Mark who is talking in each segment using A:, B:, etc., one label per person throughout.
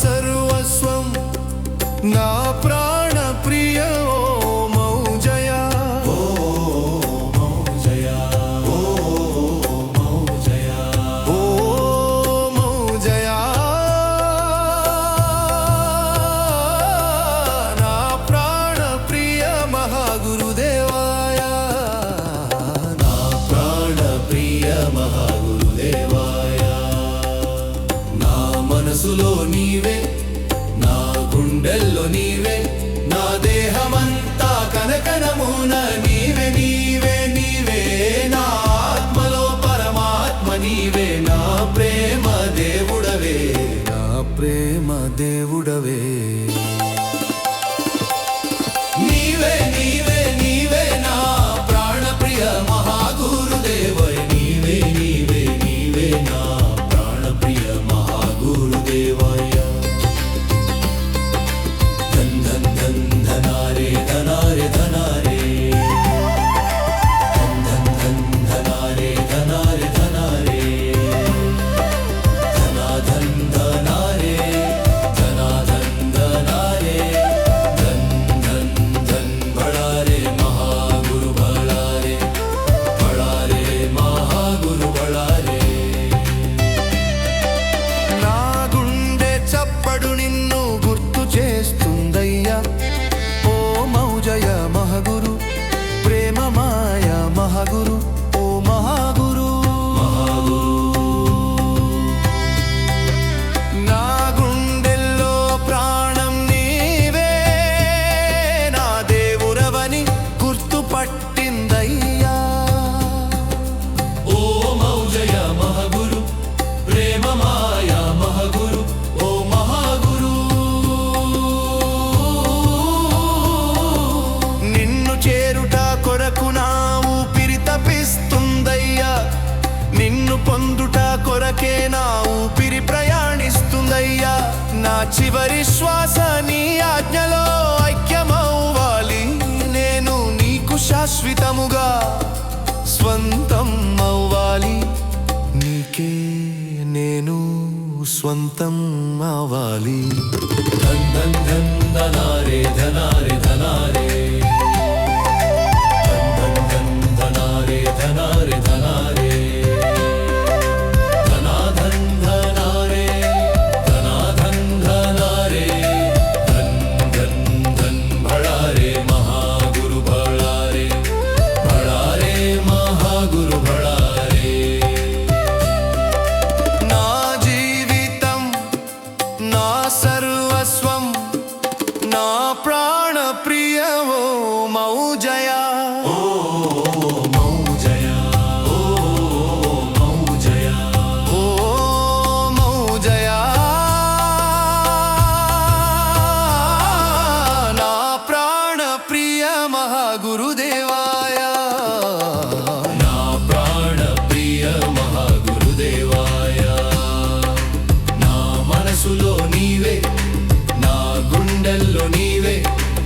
A: सर्वस्वं ना प्राण प्रिय ओ मौजया ओ मौजया ओ मौजया ओ मौजया ना प्राण प्रिय महागुरुदेवाया ना प्राण प्रिय महागुरुदेवाया ना मनसुलो नीवे నా గుండెల్లో నీవే నా దేహమంతా కనకనమున నీవే నీవే నీవే నా ఆత్మలో పరమాత్మ నీవే నా ప్రేమ దేవుడవే నా ప్రేమ దేవుడవే నీవే నీవే నీవే నా ప్రాణ ప్రియ మహాగురుదేవయ నీవే నీవే నీవే నా ప్రాణ ప్రియ మహాగురుదేవయ महागुरु ओ महागुरु ना गुंडेल्लो प्राणं नीवे ना देवुरवनि गुर्तु पट्टिंदय्या ओ मौजय महागुरु प्रेम माया महागुरु ओ महागुरु निन्नु చేరుట కొరకు నా తపిస్తుందయ్యా నిన్ను పొందుట కొరకే నా ఊపిరి ప్రయాణిస్తుందయ్యా నా చివరి శ్వాస నీ ఆజ్ఞలో ఐక్యమవ్వాలి నేను నీకు శాశ్వతముగా స్వంతం అవ్వాలి నీకే నేను స్వంతం అవ్వాలి ధన్ ధన్ ధన్ ధనారే ధనారే ధనారే धनारे धनारे धना धन धनारे धना धन धनारे धन धन धन भड़ारे महागुरु भड़ारे भड़ारे महागुरु भड़ारे ना जीवितं ना सर्वस्वं ना प्राण प्रिय वो मौजया गुरुदेवाया ना प्राण प्रिय महागुरुदेवाया ना मनसुलो नीवे ना गुंडెల్లో నీవే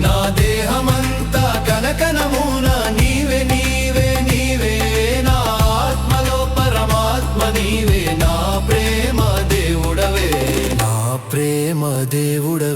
A: నా దేహమంతా కనకనమున నీవే నీవే నీవే నా ఆత్మలో పరమాత్మ నీవే నా ప్రేమ దేవుడవే నా ప్రేమ దేవుడవే